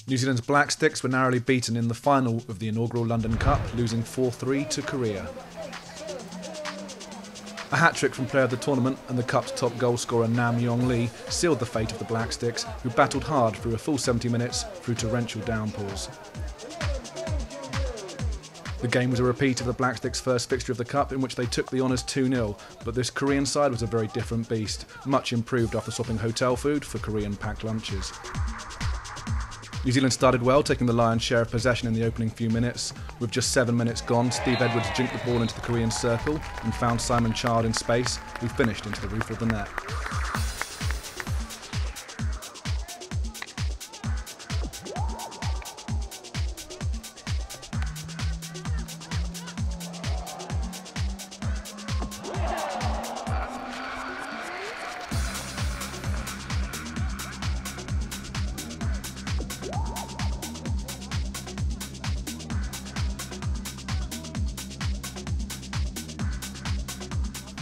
New Zealand's Black Sticks were narrowly beaten in the final of the inaugural London Cup, losing 4-3 to Korea. A hat-trick from player of the tournament and the Cup's top goal scorer Nam Yong Lee sealed the fate of the Black Sticks, who battled hard through a full 70 minutes through torrential downpours. The game was a repeat of the Black Sticks' first fixture of the Cup, in which they took the honours 2-0, but this Korean side was a very different beast, much improved after swapping hotel food for Korean packed lunches. New Zealand started well, taking the lion's share of possession in the opening few minutes. With just 7 minutes gone, Steve Edwards jinked the ball into the Korean circle and found Simon Child in space, who finished into the roof of the net.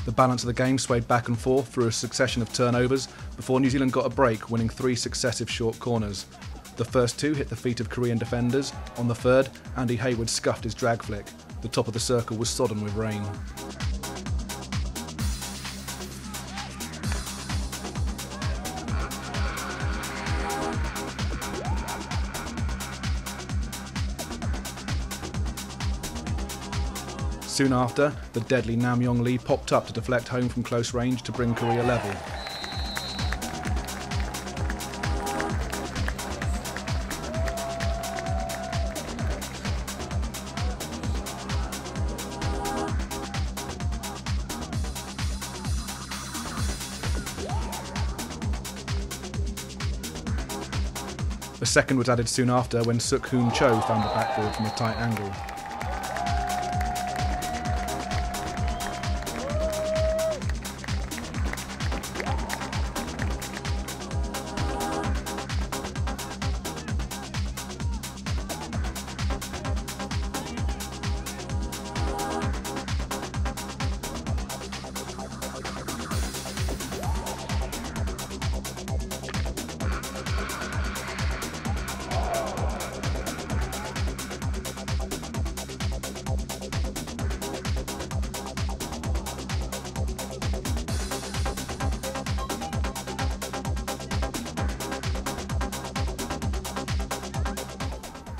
The balance of the game swayed back and forth through a succession of turnovers before New Zealand got a break, winning 3 successive short corners. The first 2 hit the feet of Korean defenders. On the third, Andy Hayward scuffed his drag flick. The top of the circle was sodden with rain. Soon after, the deadly Nam Yong Lee popped up to deflect home from close range to bring Korea level. A second was added soon after when Suk Hoon Cho found the backboard from a tight angle.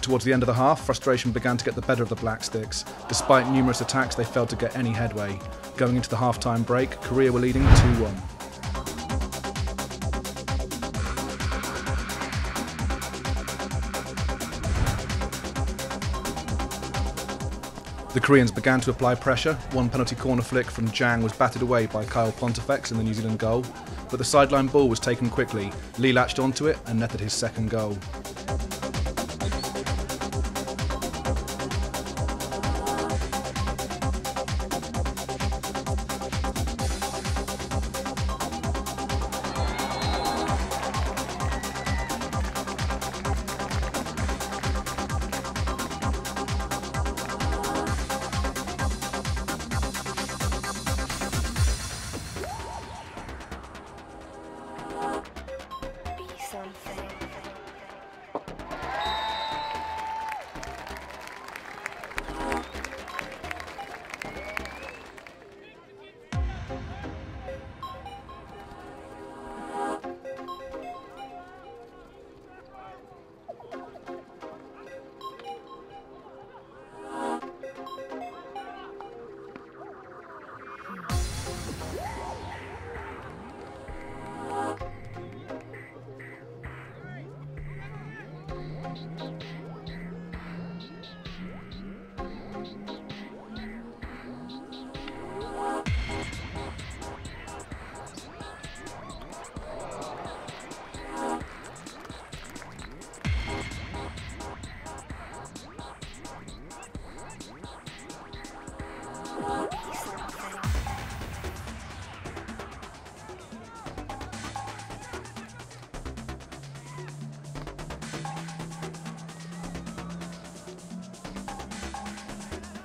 Towards the end of the half, frustration began to get the better of the Black Sticks. Despite numerous attacks, they failed to get any headway. Going into the half-time break, Korea were leading 2-1. The Koreans began to apply pressure. One penalty corner flick from Jang was batted away by Kyle Pontifex in the New Zealand goal, but the sideline ball was taken quickly. Lee latched onto it and netted his second goal.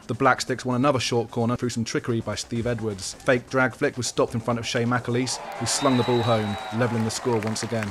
The Black Sticks won another short corner through some trickery by Steve Edwards. Fake drag flick was stopped in front of Shea McAleese, who slung the ball home, levelling the score once again.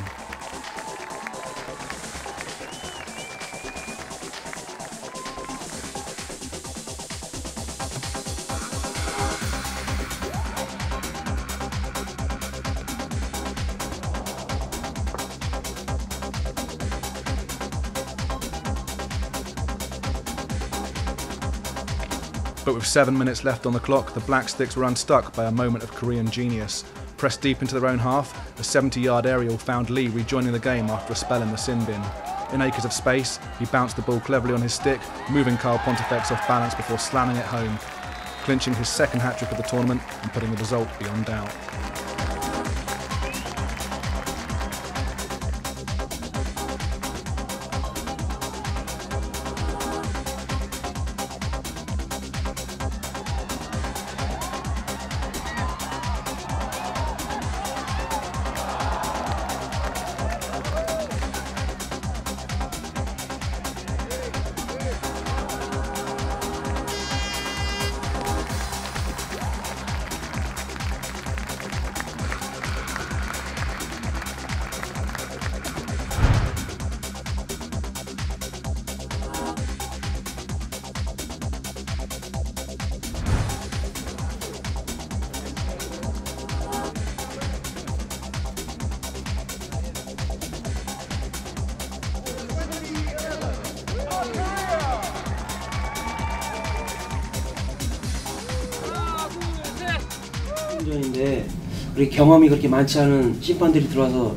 But with 7 minutes left on the clock, the Black Sticks were unstuck by a moment of Korean genius. Pressed deep into their own half, a 70-yard aerial found Lee rejoining the game after a spell in the sin bin. In acres of space, he bounced the ball cleverly on his stick, moving Carl Pontifex off balance before slamming it home, clinching his second hat-trick of the tournament and putting the result beyond doubt. 인데 우리 경험이 그렇게 많지 않은 심판들이 들어와서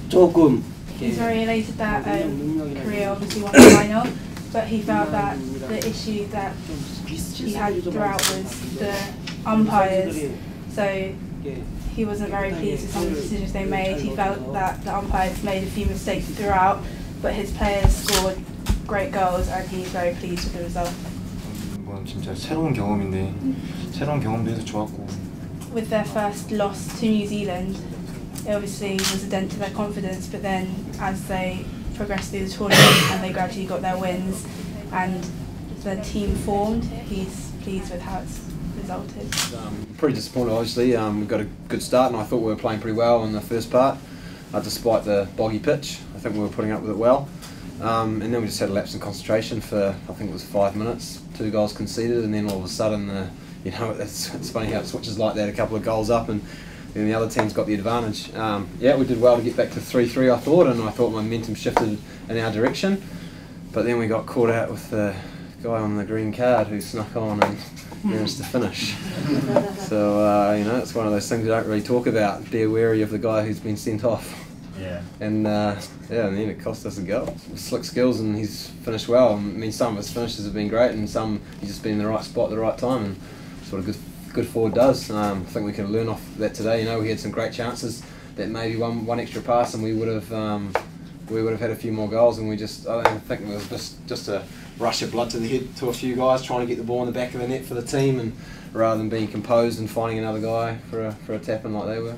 조금. He's very elated that Korea obviously won the final, but he felt that the issue that he had throughout was the umpires. So he wasn't very pleased with some of the decisions they made. He felt that the umpires made a few mistakes throughout, but his players scored great goals and he's very pleased with the result. 뭐 진짜 새로운 경험인데 새로운 경험도 해서 좋았고. With their first loss to New Zealand, it obviously was a dent to their confidence, but then as they progressed through the tournament and they gradually got their wins and the team formed, he's pleased with how it's resulted. Pretty disappointed obviously. We got a good start and I thought we were playing pretty well in the first part, despite the boggy pitch. I think we were putting up with it well. And then we just had a lapse in concentration for, I think it was 5 minutes, 2 goals conceded, and then all of a sudden, you know, it's funny how it switches like that, a couple of goals up and then the other team's got the advantage. Yeah, we did well to get back to 3-3 I thought, and I thought momentum shifted in our direction, but then we got caught out with the guy on the green card who snuck on and managed to finish. So, you know, it's one of those things you don't really talk about. Be wary of the guy who's been sent off. Yeah. And yeah, and then it cost us a goal. Slick skills, and he's finished well. I mean, some of his finishes have been great, and some he's just been in the right spot at the right time, and that's what a good forward does. I think we can learn off that today. You know, we had some great chances that maybe one extra pass, and we would have had a few more goals, and I don't think it was just a rush of blood to the head to a few guys trying to get the ball in the back of the net for the team, and rather than being composed and finding another guy for a tap in like they were.